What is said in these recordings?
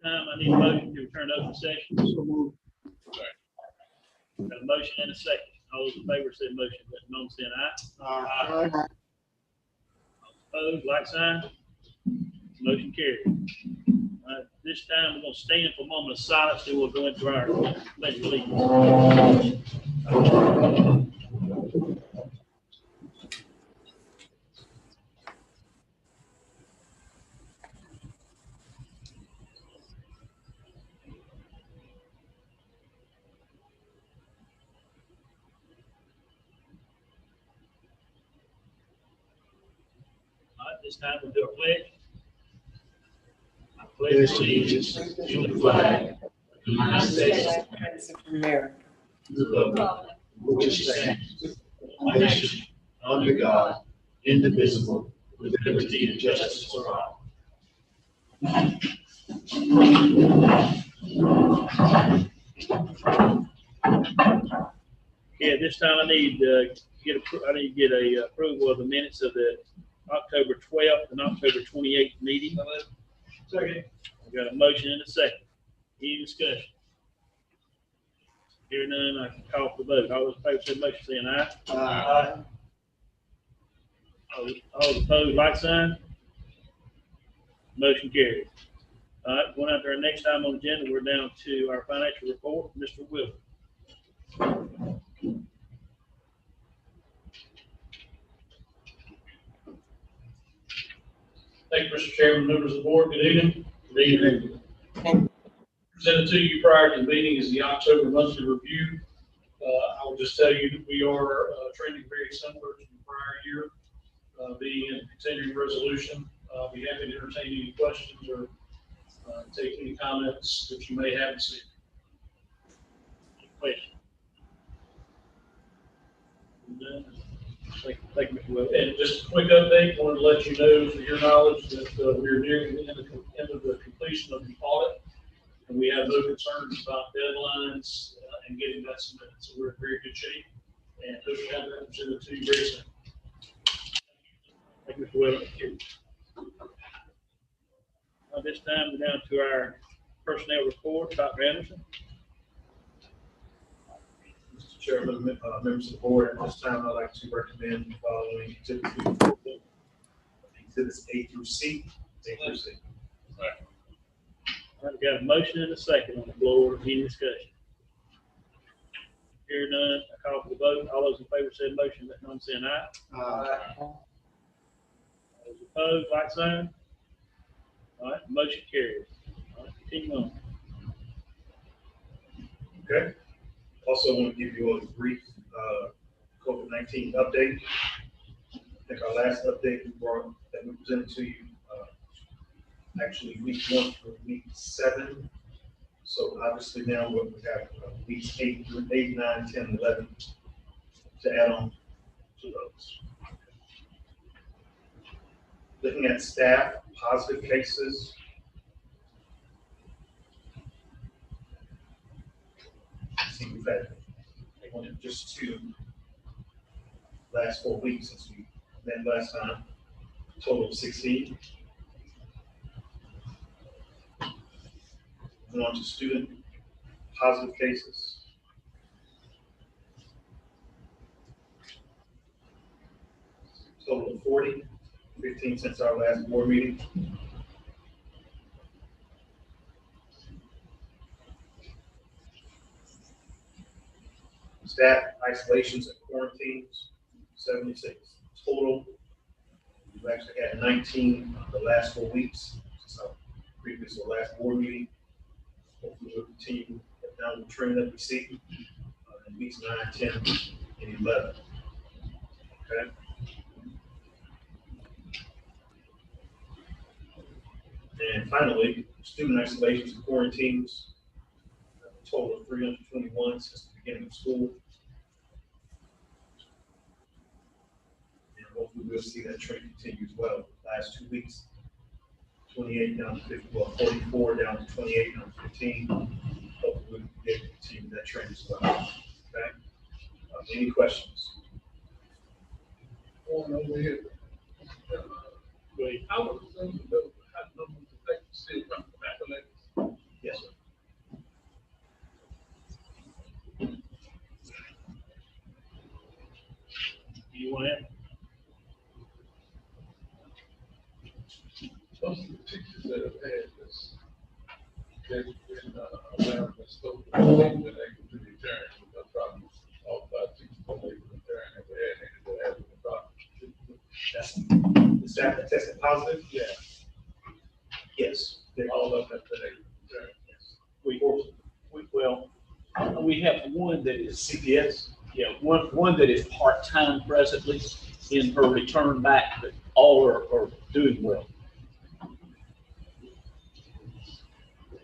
I need a motion to return to open session. Got a motion and a second. All those in favor say motion, let them know saying aye. Aye. Opposed, like sign. Motion carried. This time we're going to stand for a moment of silence, then we'll go into our pledge of allegiance. This time we'll do a pledge. I pledge allegiance to the flag of the United States of America, to the republic which stands one nation under God, indivisible, with liberty and justice for all. Yeah, this time I need to get a approval of the minutes of the October 12th and October 28th meeting. Second. I've got a motion and a second. Any discussion? Hearing none, I can call for the vote. All those in favor say motion saying aye. Aye. All opposed, like sign. Motion carried. All right, going on to our next item on the agenda, we're down to our financial report, Mr. Wilson. Thank you, Mr. Chairman, members of the board. Good evening. Good evening. Presented to you prior to the meeting is the October monthly review. I will just tell you that we are trending very similar to the prior year, being a continuing resolution. I'll be happy to entertain any questions or take any comments that you may have this evening. Any questions? Thank you, Mr. Wilson. And just a quick update, wanted to let you know, for your knowledge, that we're nearing the end of the completion of the audit, and we have no concerns about deadlines and getting that submitted. So we're in very good shape, and hope to have that presented to you very soon. Thank you, Mr. Wilson. This time we're down to our personnel report. Dr. Anderson. Mr. Chairman, members of the board, at this time I'd like to recommend the following exhibits A through C. Right. I've got a motion and a second on the floor. Any discussion? Hearing none, I call for the vote. All those in favor say motion, let none saying aye. Aye. Those opposed, like sign. All right, motion carries. All right, continue on. Okay. Also, I want to give you a brief COVID-19 update. I think our last update we presented to you, actually week 1 through week 7. So obviously now we have weeks 8, 9, 10, 11 to add on to those. Looking at staff positive cases. See, we've had just 2 last 4 weeks since we met last time. Total of 16. Moving on to student positive cases. Total of 40, 15 since our last board meeting. Staff isolations and quarantines, 76 total. We've actually had 19 the last 4 weeks since our previous or last board meeting. Hopefully we'll continue at down the trend that we see in weeks 9, 10, and 11. Okay. And finally, student isolations and quarantines, a total of 321 since the beginning of school. And hopefully we'll see that trend continue as well. Last 2 weeks, 28 down to 50, well, 44 down to 28 down to 15. Hopefully we'll be able to continue that trend as well. Okay. Any questions? Going over here. Wait. I was thinking about how numbers affect the city from the athletics. Yes, sir. You want it? Most of the teachers that have had this, they've been around the scope of they've been able to return with no problem. All 5 teachers been able to return and they had any that have no problem. The staff that tested positive? Yeah, Yes. all of them have been able to return. We have one that is, CPS? yeah, one that is part-time presently in her return back, but all are doing well.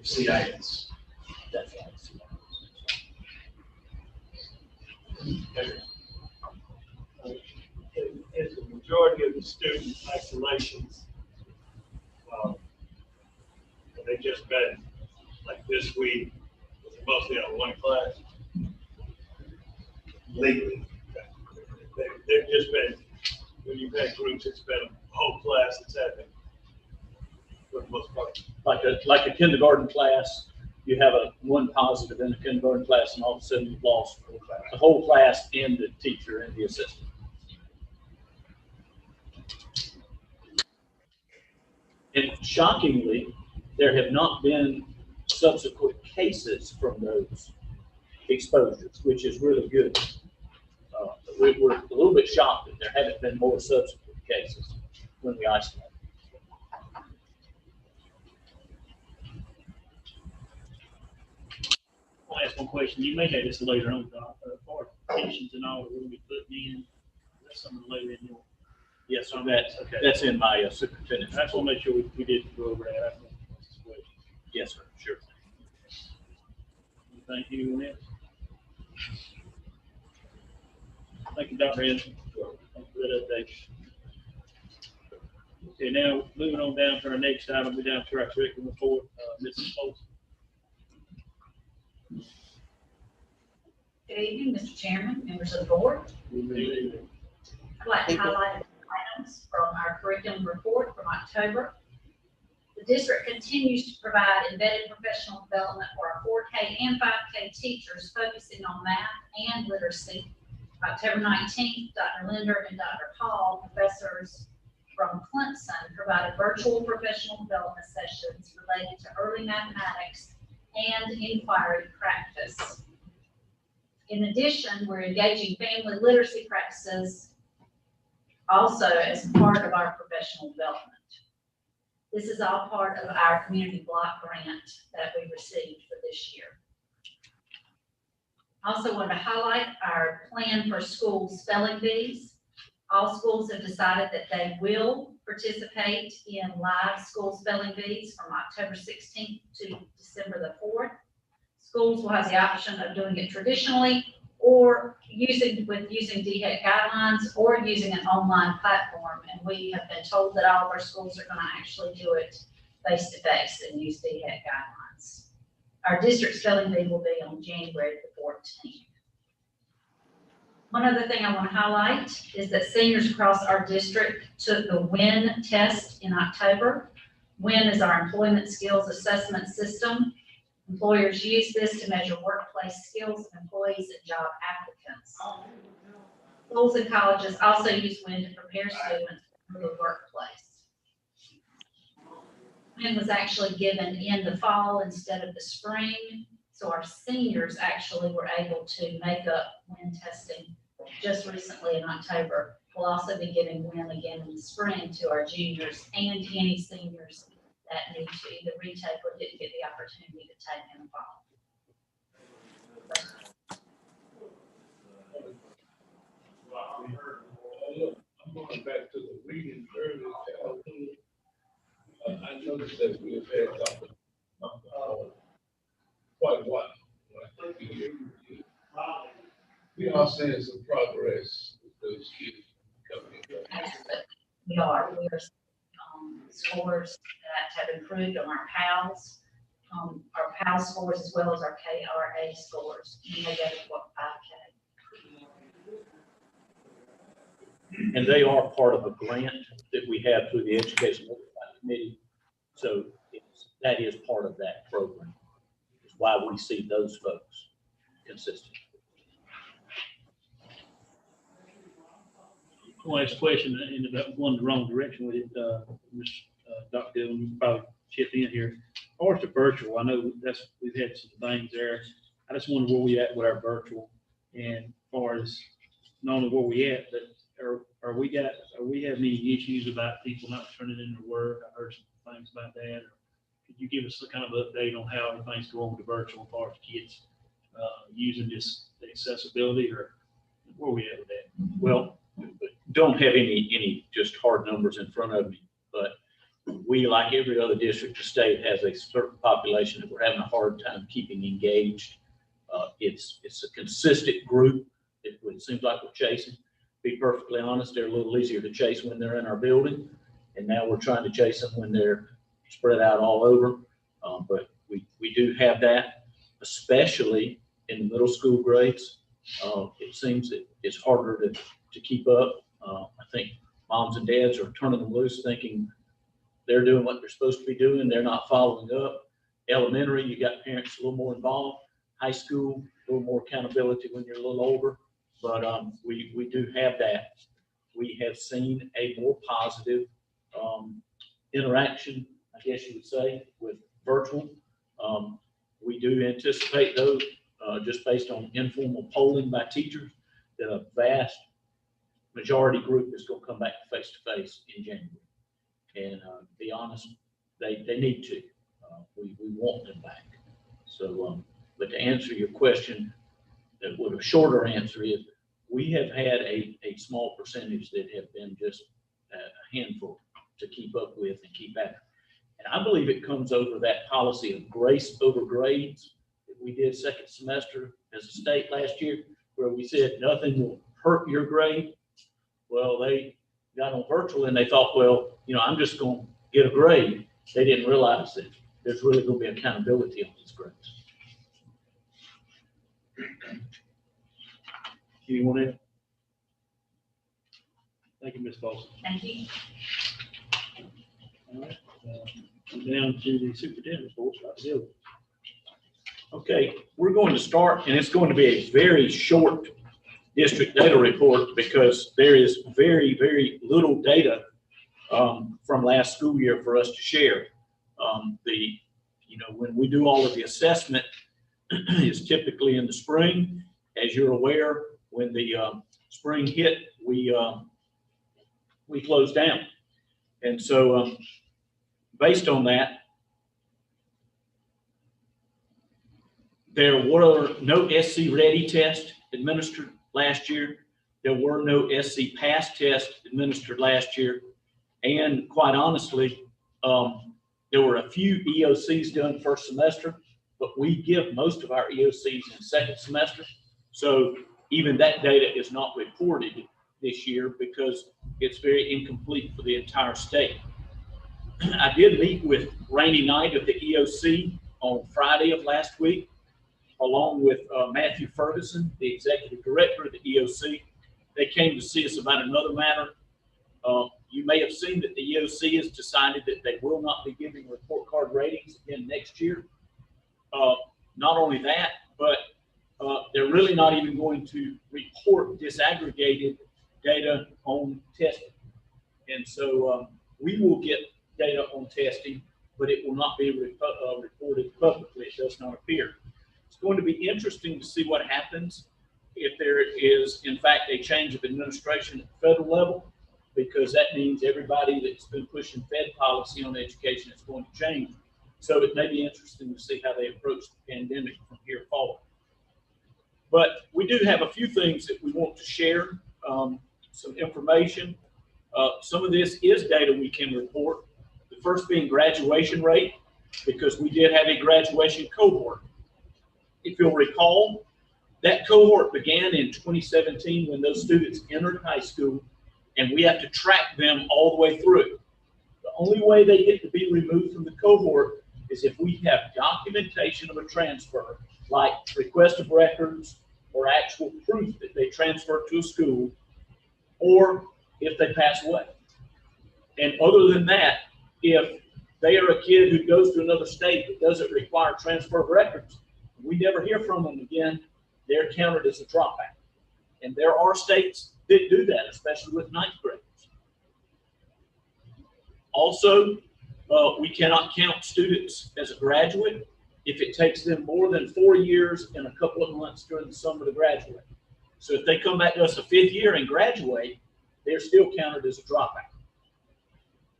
CIS. That's right. As the majority of the student isolations, they just been, like this week, mostly on one class. Lately. They've just been, when you've had groups, it's been a whole class that's happened for the most part. Like a kindergarten class, you have one positive in a kindergarten class, and all of a sudden you've lost the whole class and the teacher and the assistant. And shockingly, there have not been subsequent cases from those exposures, which is really good. We're a little bit shocked that there haven't been more subsequent cases when we isolate. I'll ask one question. You may have this later on, qualifications and all that we'll be putting in. That's something later in your. Yes, so that's in my superintendent's. I just want to make sure we did go over that. Yes, sir. Sure. Thank you, Annette. Thank you, Dr. Anderson. Thank you for that update. Okay, now moving on down to our next item, we're down to our curriculum report, Mrs. Folsom. Good evening, Mr. Chairman, members of the board. I'd like to highlight a few items from our curriculum report from October. The district continues to provide embedded professional development for our 4K and 5K teachers focusing on math and literacy. October 19th, Dr. Linder and Dr. Hall, professors from Clemson, provided virtual professional development sessions related to early mathematics and inquiry practice. In addition, we're engaging family literacy practices also as part of our professional development. This is all part of our community block grant that we received for this year. I also want to highlight our plan for school spelling bees. All schools have decided that they will participate in live school spelling bees from October 16th to December the 4th. Schools will have the option of doing it traditionally or using DHEC guidelines or using an online platform. And we have been told that all of our schools are going to actually do it face-to-face and use DHEC guidelines. Our district spelling bee will be on January the 14th. One other thing I want to highlight is that seniors across our district took the WIN test in October. WIN is our employment skills assessment system. Employers use this to measure workplace skills of employees and job applicants. Schools and colleges also use WIN to prepare students for the workplace. WIN was actually given in the fall instead of the spring, so our seniors actually were able to make up WIN testing just recently in October. We'll also be giving WIN again in the spring to our juniors and any seniors that need to either retake or didn't get the opportunity to take in the fall. reading early childhood, I noticed that we have had quite a while. We are seeing some progress with those kids coming in. We are scores that have improved on our PALS, scores as well as our KRA scores. And they get what 5K. And they are part of a grant that we have through the Education Oversight Committee. So that is part of that program. It's why we see those folks consistent. I'll ask a question and about going the wrong direction with it. Dr. Dillon, you can probably chip in here. Or it's the virtual. I know we've had some things there. I just wonder where we at with our virtual, and as far as not only where we at, but are we having any issues about people not turning in their work? I heard some things about that. Could you give us a kind of update on how everything's going with the virtual as far as kids using this accessibility, or where we at with that? Well, don't have any just hard numbers in front of me, but we, like every other district, the state has a certain population that we're having a hard time keeping engaged. It's a consistent group. It seems like we're chasing. To be perfectly honest, they're a little easier to chase when they're in our building, and now we're trying to chase them when they're spread out all over. But we do have that, especially in the middle school grades. It seems that it's harder to keep up. I think moms and dads are turning them loose, thinking they're doing what they're supposed to be doing. They're not following up. Elementary, you got parents a little more involved. High school, a little more accountability when you're a little older. But we do have that. We have seen a more positive interaction, I guess you would say, with virtual. We do anticipate, though, just based on informal polling by teachers, that a vast majority group is going to come back face-to-face in January. And to be honest, they need to. We want them back. So, but to answer your question, with a shorter answer is, we have had a small percentage that have been just a handful to keep up with and keep after. And I believe it comes over that policy of grace over grades that we did second semester as a state last year, where we said nothing will hurt your grade. Well, they got on virtual and they thought, well, I'm just going to get a grade. They didn't realize that there's really going to be accountability on these grades. Anyone else? Thank you, Ms. Folsom. Thank you. All right. Down to the superintendent's report, Dr. Dillon. Okay, we're going to start, and it's going to be a very short district data report because there is very, very little data from last school year for us to share. When we do all of the assessment, is typically in the spring. As you're aware, when the spring hit, we closed down. And so based on that, there were no SC Ready tests administered last year. There were no SC Pass tests administered last year. And quite honestly, there were a few EOCs done first semester, but we give most of our EOCs in second semester. So even that data is not reported this year because it's very incomplete for the entire state. I did meet with Rainey Knight of the EOC on Friday of last week, along with Matthew Ferguson, the executive director of the EOC. They came to see us about another matter. You may have seen that the EOC has decided that they will not be giving report card ratings again next year. Not only that, but they're really not even going to report disaggregated data on testing. And so we will get data on testing, but it will not be reported publicly. It does not appear. It's going to be interesting to see what happens if there is, in fact, a change of administration at the federal level, because that means everybody that's been pushing Fed policy on education is going to change. So it may be interesting to see how they approach the pandemic from here forward. But we do have a few things that we want to share, some information. Some of this is data we can report. The first being graduation rate, because we did have a graduation cohort. If you'll recall, that cohort began in 2017 when those students entered high school, and we have to track them all the way through. The only way they get to be removed from the cohort is if we have documentation of a transfer, like request of records or actual proof that they transferred to a school, or if they pass away. And other than that, if they are a kid who goes to another state that doesn't require transfer of records, we never hear from them again, they're counted as a dropout. And there are states that do that, especially with ninth graders. Also, we cannot count students as a graduate if it takes them more than 4 years and a couple of months during the summer to graduate. So if they come back to us a 5th year and graduate, they're still counted as a dropout.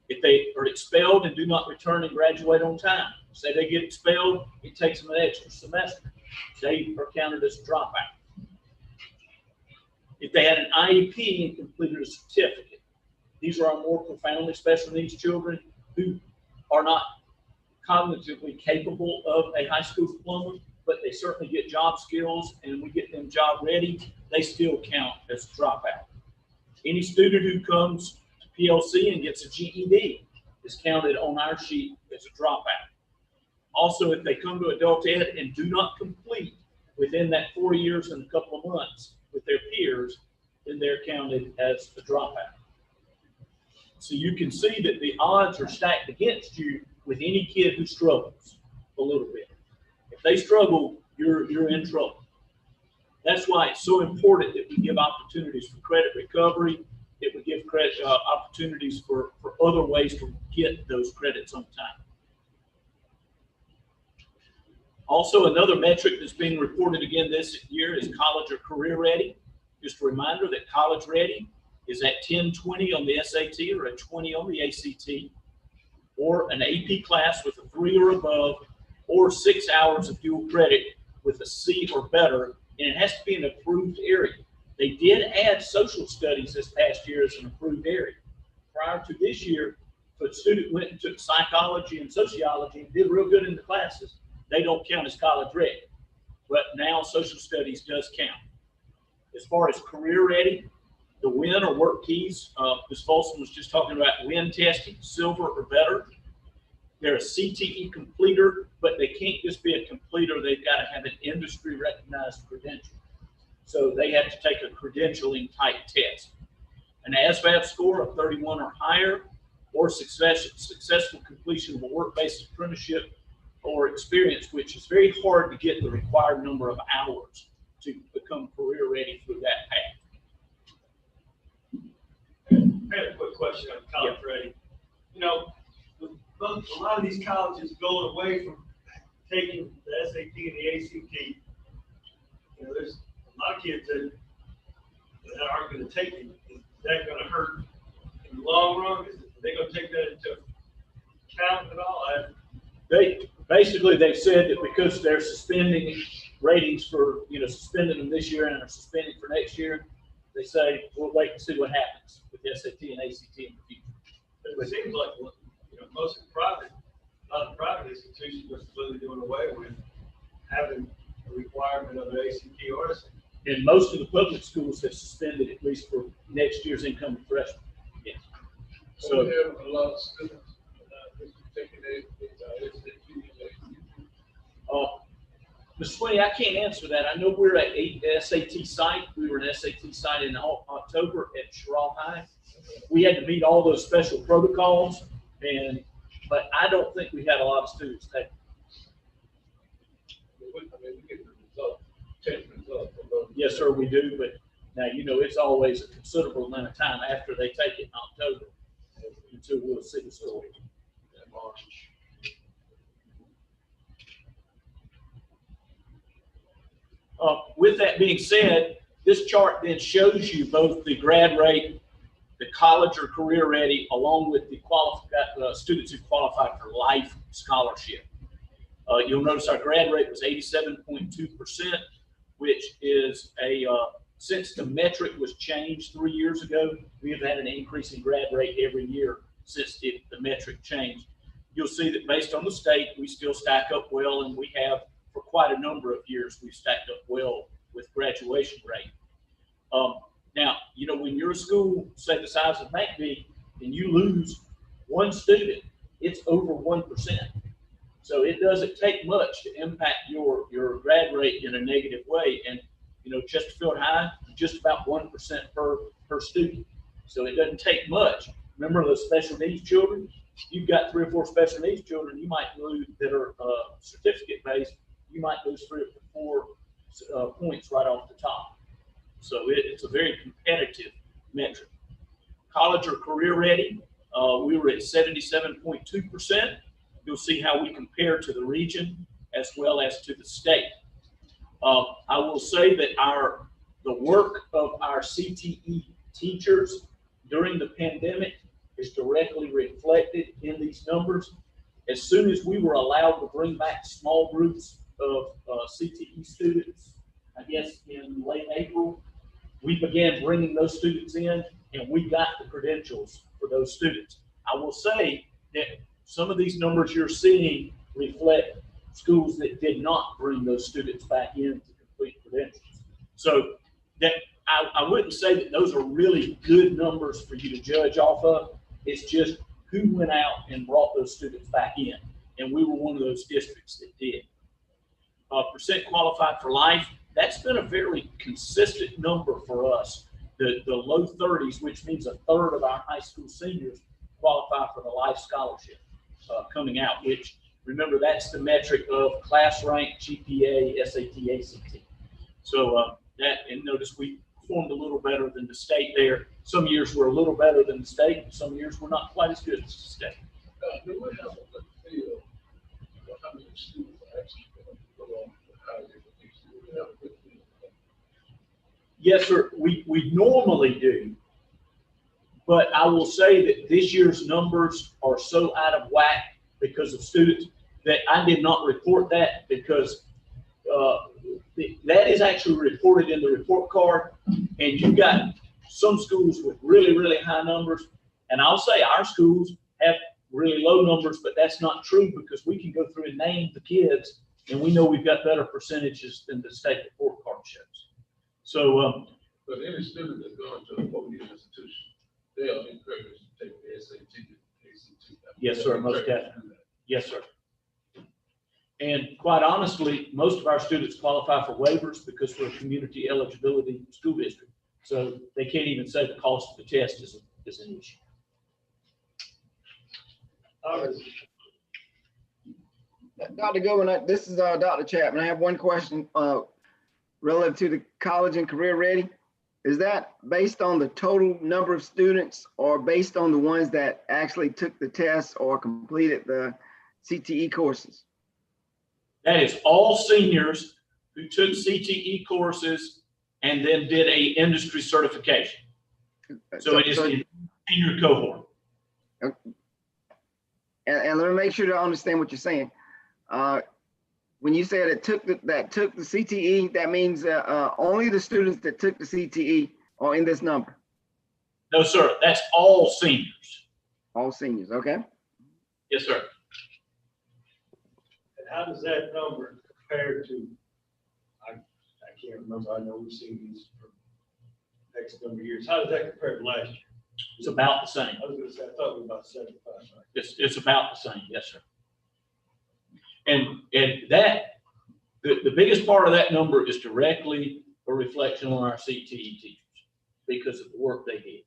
If they are expelled and do not return and graduate on time, say they get expelled, it takes them an extra semester, they are counted as a dropout. If they had an IEP and completed a certificate, these are our more profoundly special needs children who are not cognitively capable of a high school diploma, but they certainly get job skills, and we get them job ready, they still count as a dropout. Any student who comes to PLC and gets a GED is counted on our sheet as a dropout. Also, if they come to adult ed and do not complete within that 4 years and a couple of months with their peers, then they're counted as a dropout. So you can see that the odds are stacked against you with any kid who struggles a little bit. If they struggle, you're in trouble. That's why it's so important that we give opportunities for credit recovery, that we give credit opportunities for other ways to get those credits on time. Also, another metric that's being reported again this year is college or career ready. Just a reminder that college ready is at 10/20 on the SAT or a 20 on the ACT, or an AP class with a 3 or above, or 6 hours of dual credit with a C or better, and it has to be an approved area. They did add social studies this past year as an approved area. Prior to this year, if a student went and took psychology and sociology and did real good in the classes, they don't count as college ready. But now social studies does count. As far as career ready, the WIN or work keys, Ms. Folsom was just talking about WIN testing, silver or better. They're a CTE completer, but they can't just be a completer. They've got to have an industry recognized credential. So they have to take a credentialing type test. An ASVAB score of 31 or higher, or successful completion of a work-based apprenticeship or experience, which is very hard to get the required number of hours to become career ready through that path. I had a quick question on college ready. You know, with a lot of these colleges going away from taking the SAT and the ACT, you know, there's a lot of kids that aren't going to take it. Is that going to hurt in the long run? Are they going to take that into account at all? They've said that because they're suspending ratings for, suspending them this year and are suspending for next year, they say we'll wait and see what happens with the SAT and ACT in the future. But it seems like, most of the a lot of private institutions are completely doing away with having a requirement of an ACT or SAT. And most of the public schools have suspended at least for next year's incoming freshmen. Yes. So we have a lot of students taking SAT. Ms. Sweeney, I can't answer that. I know we're at a SAT site. We were an SAT site in October at Sherrall High. We had to meet all those special protocols, but I don't think we had a lot of students take. We get the result, test results from those. Yes, sir, we do. But now, it's always a considerable amount of time after they take it in October until we'll see the story. In March. With that being said, this chart then shows you both the grad rate, the college or career ready, along with the students who qualify for life scholarship. You'll notice our grad rate was 87.2%, which is a since the metric was changed 3 years ago, we have had an increase in grad rate every year since the metric changed. You'll see that based on the state, we still stack up well, and we have for quite a number of years, we've stacked up well with graduation rate. Now, you know, when you're a school, say the size of McBee, and you lose one student, it's over 1%. So it doesn't take much to impact your grad rate in a negative way. And, you know, Chesterfield High, just about 1% per student. So it doesn't take much. Remember the special needs children? You've got 3 or 4 special needs children, you might lose that are certificate based, you might lose 3 or 4 points right off the top. So it's a very competitive metric. College or career ready, we were at 77.2%. You'll see how we compare to the region as well as to the state. I will say that the work of our CTE teachers during the pandemic is directly reflected in these numbers. As soon as we were allowed to bring back small groups of CTE students, I guess in late April, we began bringing those students in, and we got the credentials for those students. I will say that some of these numbers you're seeing reflect schools that did not bring those students back in to complete credentials. So that I wouldn't say that those are really good numbers for you to judge off of. It's just who went out and brought those students back in. And we were one of those districts that did. Percent qualified for life, that's been a very consistent number for us. The low 30s, which means a third of our high school seniors qualify for the life scholarship coming out, which, remember, that's the metric of class rank, GPA, SAT, ACT. So and notice we performed a little better than the state there. Some years we're a little better than the state, and some years we're not quite as good as the state. Do we have a feel for how many students are actually going to go on to higher education? Do we have a good feel for that? Yes, sir, we normally do. But I will say that this year's numbers are so out of whack because of students that I did not report that, because that is actually reported in the report card, and you've got some schools with really, really high numbers, and I'll say our schools have really low numbers, but that's not true, because we can go through and name the kids, and we know we've got better percentages than the state report card shows. So, but any student that's going to a 4-year institution, they are encouraged to take the SAT, ACT. yes, sir, most definitely. Yes, sir. And quite honestly, most of our students qualify for waivers because we're a community eligibility school district. So they can't even say the cost of the test is an issue. Dr. Goodwin, this is Dr. Chapman. I have one question relative to the college and career ready. Is that based on the total number of students, or based on the ones that actually took the test or completed the CTE courses? That is all seniors who took CTE courses and then did a industry certification. So it is the senior cohort. And let me make sure to understand what you're saying. When you said it took the CTE, that means only the students that took the CTE are in this number? No, sir. That's all seniors. All seniors, okay. Yes, sir. And how does that number compare to, I can't remember, I know we've seen these for X number of years. How does that compare to last year? It's about the same. I was gonna say, I thought it was about 75, right? It's about the same. Yes, sir. And that, the biggest part of that number is directly a reflection on our CTE teachers because of the work they did.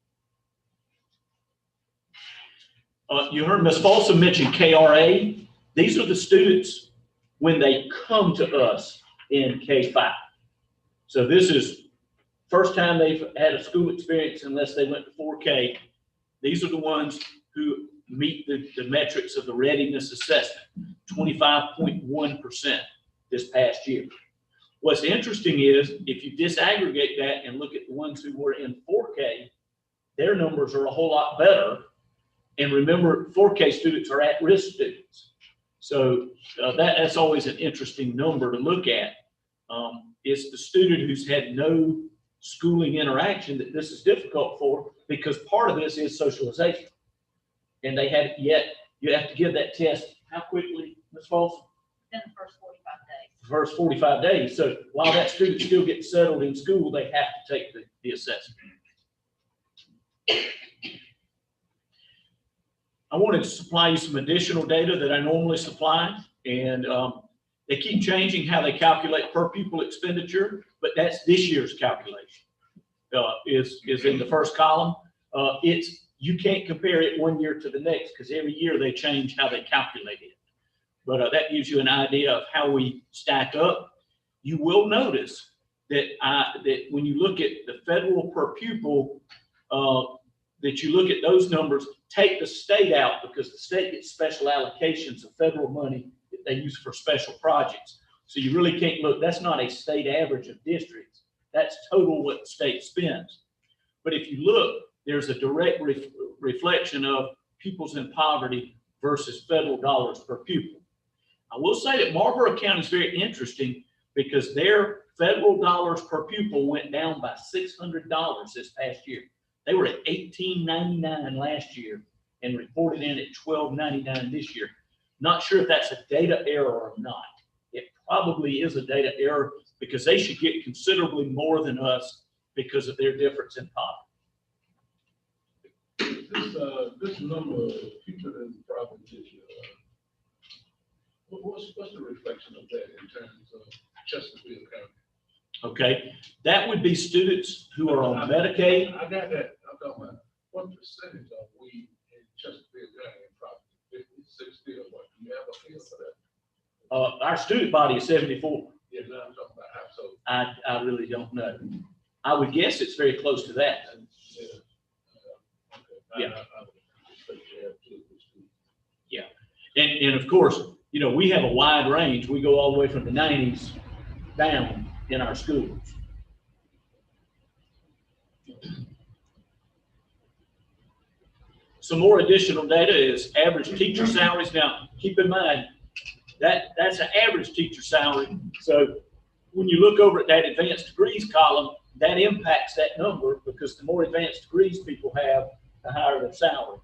You heard Ms. Folsom mention KRA. These are the students when they come to us in K-5. So this is first time they've had a school experience unless they went to 4K. These are the ones who meet the metrics of the readiness assessment, 25.1% this past year. What's interesting is if you disaggregate that and look at the ones who were in 4K, their numbers are a whole lot better. And remember, 4K students are at-risk students. So that's always an interesting number to look at. It's the student who's had no schooling interaction that this is difficult for, because part of this is socialization. And they have you have to give that test, how quickly, Ms. Folsom? Within the first 45 days. First 45 days. So while that student still gets settled in school, they have to take the assessment. I wanted to supply you some additional data that I normally supply, and they keep changing how they calculate per pupil expenditure, but that's this year's calculation. Is in the first column. You can't compare it one year to the next because every year they change how they calculate it. But that gives you an idea of how we stack up. You will notice that that when you look at the federal per pupil, that you look at those numbers, take the state out because the state gets special allocations of federal money that they use for special projects. So you really can't look, that's not a state average of districts. That's total what the state spends. But if you look, there's a direct reflection of pupils in poverty versus federal dollars per pupil. I will say that Marlboro County is very interesting because their federal dollars per pupil went down by $600 this past year. They were at $18.99 last year and reported in at $12.99 this year. Not sure if that's a data error or not. It probably is a data error because they should get considerably more than us because of their difference in poverty. This number of people in poverty this year, what's the reflection of that in terms of Chesterfield County? Okay, that would be students who are on Medicaid. I got that. I'm talking about what percentage are we in Chesterfield County in poverty? 50, 60, or what? Do you have a feel for that? Our student body is 74. Yeah, now I'm talking about household. I really don't know. I would guess it's very close to that. Yeah. Yeah. And of course, you know, we have a wide range. We go all the way from the 90s down in our schools. Some more additional data is average teacher salaries. Now, keep in mind that that's an average teacher salary. So when you look over at that advanced degrees column, that impacts that number because the more advanced degrees people have, the higher their salary,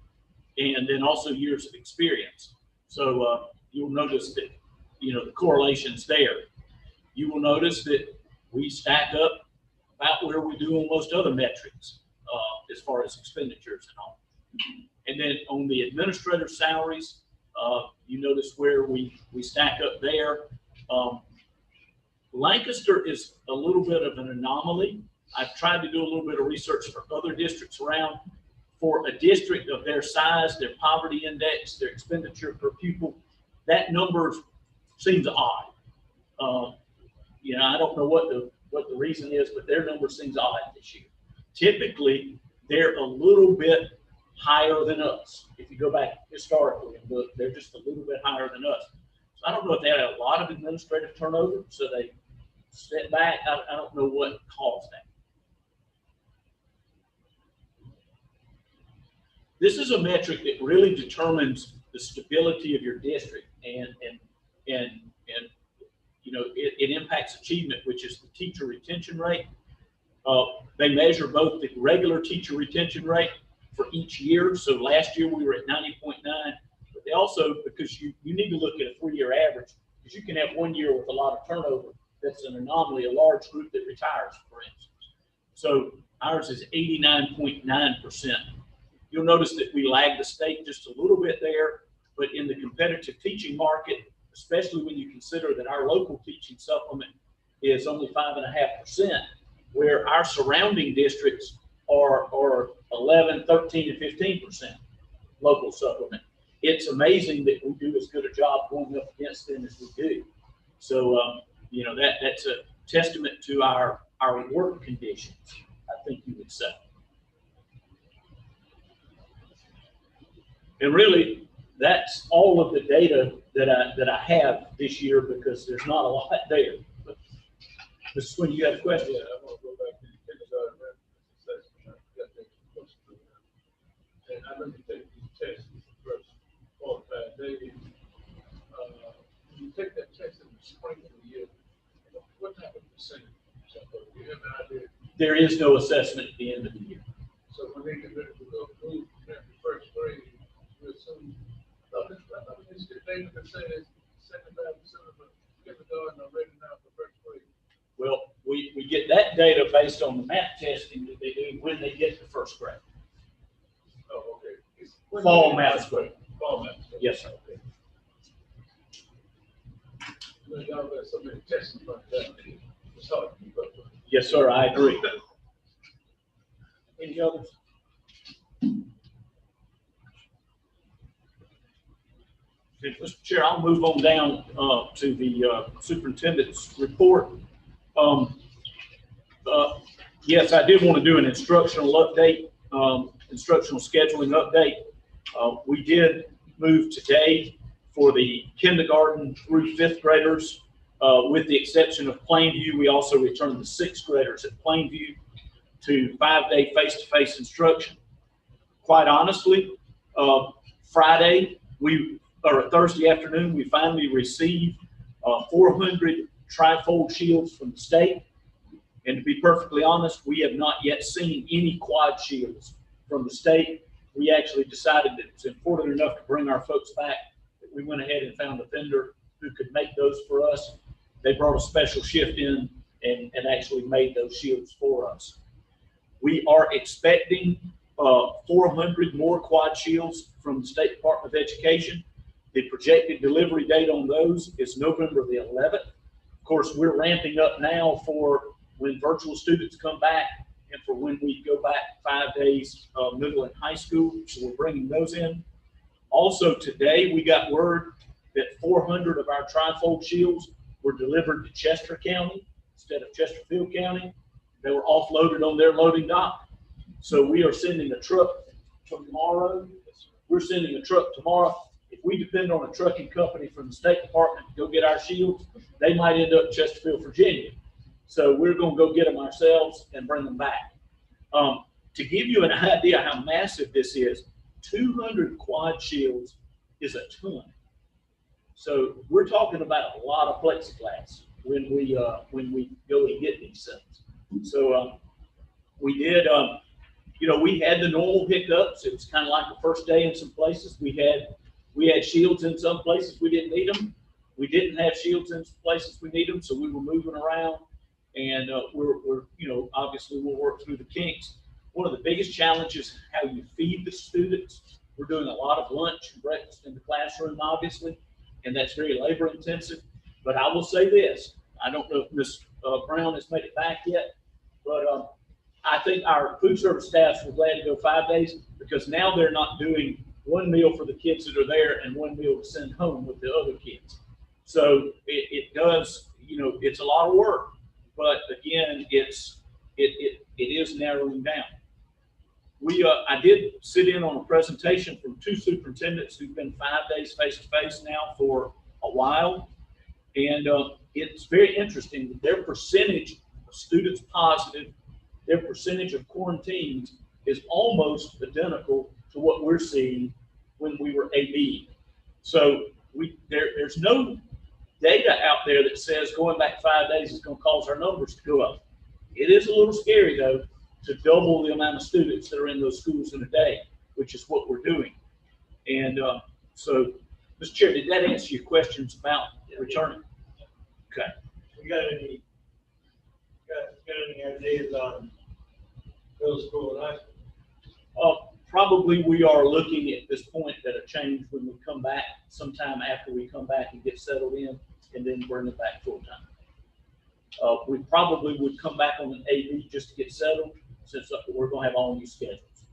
and then also years of experience. So you'll notice that, you know, the correlation's there. You will notice that we stack up about where we do on most other metrics as far as expenditures and all. And then on the administrative salaries, you notice where we stack up there. Lancaster is a little bit of an anomaly. I've tried to do a little bit of research for other districts around. For a district of their size, their poverty index, their expenditure per pupil, that number seems odd. You know, I don't know what the reason is, but their number seems odd this year. Typically, they're a little bit higher than us. If you go back historically and look, they're just a little bit higher than us. So I don't know if they had a lot of administrative turnover, so they step back. I don't know what caused that. This is a metric that really determines the stability of your district, and you know, it impacts achievement, which is the teacher retention rate. They measure both the regular teacher retention rate for each year. So last year we were at 90.9, but they also, because you need to look at a 3-year average, because you can have 1 year with a lot of turnover. That's an anomaly, a large group that retires, for instance. So ours is 89.9%. You'll notice that we lag the state just a little bit there, but in the competitive teaching market, especially when you consider that our local teaching supplement is only 5.5%, where our surrounding districts are 11, 13, and 15% local supplement. It's amazing that we do as good a job going up against them as we do. So, you know, that's a testament to our work conditions, I think you would say. And really, that's all of the data that I have this year because there's not a lot there. But this is when you have questions. Yeah, I want to go back to the kindergarten assessment. And I know you take these tests the first 4 or 5 days. When you take that test in the spring of the year, what type of percentage? Do you have an idea? there is no assessment at the end of the year. So when they get ready to go move to first grade, we assume, this data that says 75% of the kindergarten are ready now for first grade. Well, we get that data based on the math testing that they do when they get to first grade. Oh, okay. It's Fall math school. Fall math. Yes, sir. You know, y'all got so many tests in front of that. It's hard to keep up with. Yes, sir, I agree. Any others? Okay, Mr. Chair, I'll move on down to the superintendent's report. Yes, I did want to do an instructional update, instructional scheduling update. We did move today for the kindergarten through fifth graders, with the exception of Plainview. We also returned the sixth graders at Plainview to 5-day face-to-face instruction. Quite honestly, Thursday afternoon, we finally received 400 trifold shields from the state. And to be perfectly honest, we have not yet seen any quad shields from the state. We actually decided that it's important enough to bring our folks back that we went ahead and found a vendor who could make those for us. They brought a special shift in and actually made those shields for us. We are expecting 400 more quad shields from the State Department of Education. The projected delivery date on those is November the 11th. Of course, we're ramping up now for when virtual students come back and for when we go back 5 days middle and high school. So we're bringing those in. Also today, we got word that 400 of our trifold shields were delivered to Chester County instead of Chesterfield County. They were offloaded on their loading dock. So we are sending a truck tomorrow. We're sending a truck tomorrow. If we depend on a trucking company from the State Department to go get our shields, they might end up in Chesterfield, Virginia. So we're going to go get them ourselves and bring them back. To give you an idea how massive this is, 200 quad shields is a ton. So we're talking about a lot of plexiglass when we go and get these things. So we did, we had the normal hiccups. It was kind of like the first day in some places. We had shields in some places we didn't need them. We didn't have shields in some places we need them, so we were moving around. And we're obviously we'll work through the kinks. One of the biggest challenges is how you feed the students. We're doing a lot of lunch and breakfast in the classroom, obviously, and that's very labor intensive. But I will say this, I don't know if Ms. Brown has made it back yet, but I think our food service staffs were glad to go 5 days because now they're not doing one meal for the kids that are there and one meal to send home with the other kids. So it does, it's a lot of work. But again, it is narrowing down. I did sit in on a presentation from 2 superintendents who've been 5 days face to face now for a while, and it's very interesting that their percentage of students positive, their percentage of quarantines is almost identical to what we're seeing when we were AB. So there's no data out there that says going back 5 days is going to cause our numbers to go up. It is a little scary, though, to double the amount of students that are in those schools in a day, which is what we're doing. And so, Mr. Chair, did that answer your questions about returning? Okay. You got any ideas on middle school and high school? Probably we are looking at this point at a change when we come back, sometime after we come back and get settled in, and then bring it back full time. We probably would come back on an AB just to get settled, since we're going to have all new schedules.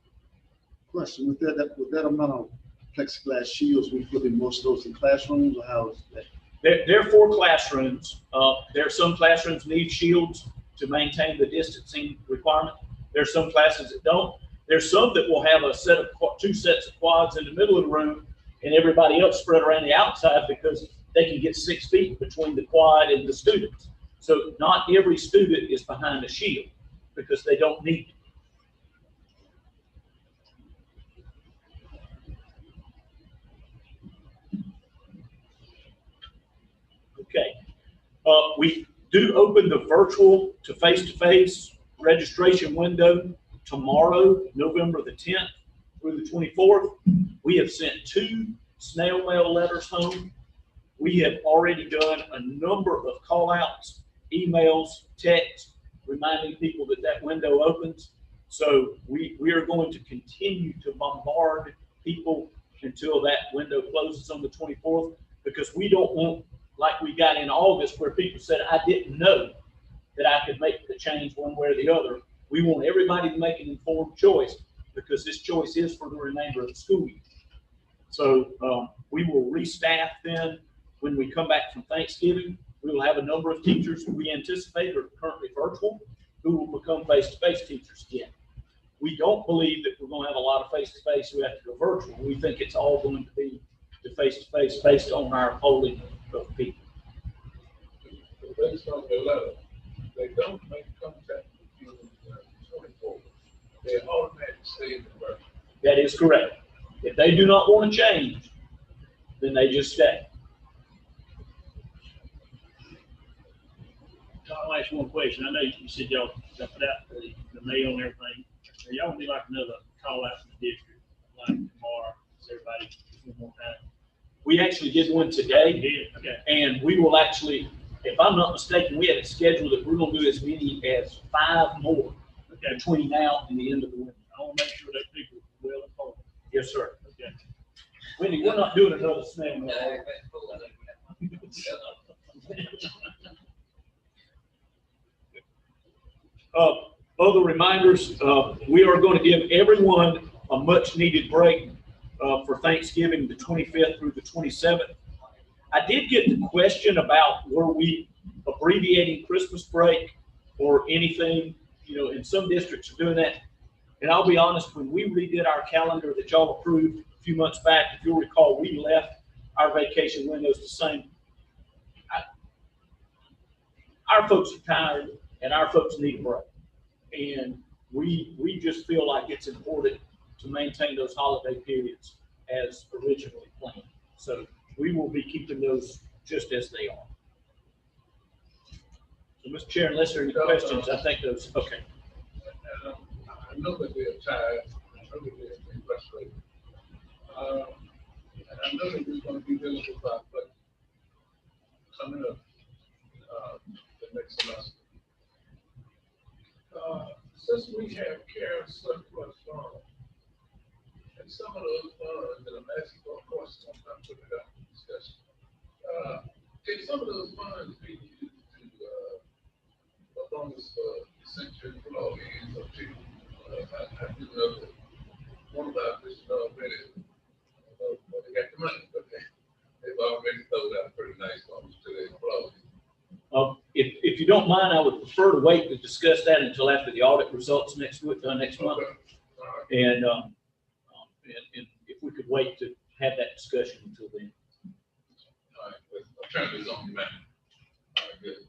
Question: with that amount of plexiglass shields, we put in most of those in classrooms, or how is that? There are 4 classrooms. There are some classrooms need shields to maintain the distancing requirement. There are some classes that don't. There's some that will have a set of 2 sets of quads in the middle of the room and everybody else spread around the outside because they can get 6 feet between the quad and the students. So not every student is behind a shield because they don't need it. Okay. We do open the virtual to face-to-face registration window tomorrow, November the 10th through the 24th. We have sent 2 snail mail letters home. We have already done a number of call outs, emails, texts, reminding people that that window opens. So we are going to continue to bombard people until that window closes on the 24th, because we don't want, like we got in August, where people said, I didn't know that I could make the change one way or the other. We want everybody to make an informed choice, because this choice is for the remainder of the school year. So we will restaff then when we come back from Thanksgiving. We will have a number of teachers who we anticipate are currently virtual who will become face-to-face teachers again. We don't believe that we're going to have a lot of face-to-face who have to go virtual. We think it's all going to be the face-to-face based on our polling of people. Based on the letter, they don't make contact with you in 24. They automatically stay in the virtual. That is correct. If they do not want to change, then they just stay. I'll ask one question. I know you said y'all put out the mail and everything. Y'all would be like another call out from the district, like tomorrow, so everybody one more time. We actually did one today, Okay. and we will actually, if I'm not mistaken, we have it scheduled that we're going to do as many as 5 more between now and the end of the winter. I want to make sure that people are well informed. Yes, sir. Okay. Wendy, we're not doing another snail mail. Other reminders, we are going to give everyone a much needed break for Thanksgiving, the 25th through the 27th. I did get the question about were we abbreviating Christmas break or anything, and some districts are doing that. And I'll be honest, when we redid our calendar that y'all approved a few months back, if you'll recall, we left our vacation windows the same. Our folks are tired and our folks need a break. And we just feel like it's important to maintain those holiday periods as originally planned. So we will be keeping those just as they are. So, Mr. Chair, unless there are any questions, I think those, okay. I know that they're tired. I know that they're frustrated. And I know that we're going to be dealing with our budget coming up the next semester. Since we have care surplus funds, and some of those funds that I'm asking for, of course, I'm not putting it up for discussion. Can some of those funds be used to bonus for essential employees or people? I do know that one of our officials already, they got the money, but they've already thrown out pretty nice bonus to their employees. If you don't mind, I would prefer to wait to discuss that until after the audit results next month. And if we could wait to have that discussion until then. All right, I'm trying to do something, man. All right, good.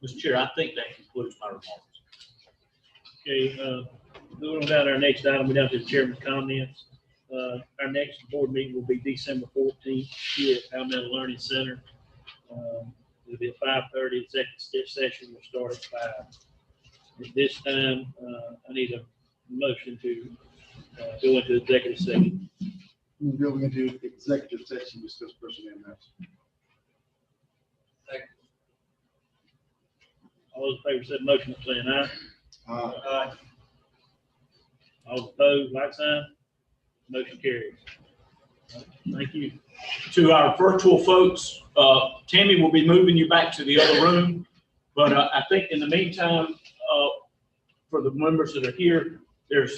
Mr. Chair, I think that concludes my remarks. Okay, moving on to our next item, we're down to the chairman's comments. Our next board meeting will be December 14th here at Palmetto Learning Center. It'll be at 5:30. Executive session will start at 5. At this time, I need a motion to go into executive session. We'll go into executive session, discuss personnel matters. All those in favor said motion, saying aye. Aye. All opposed, like sign. Motion carries. Thank you. To our virtual folks, Tammy will be moving you back to the other room. But I think in the meantime, for the members that are here, there's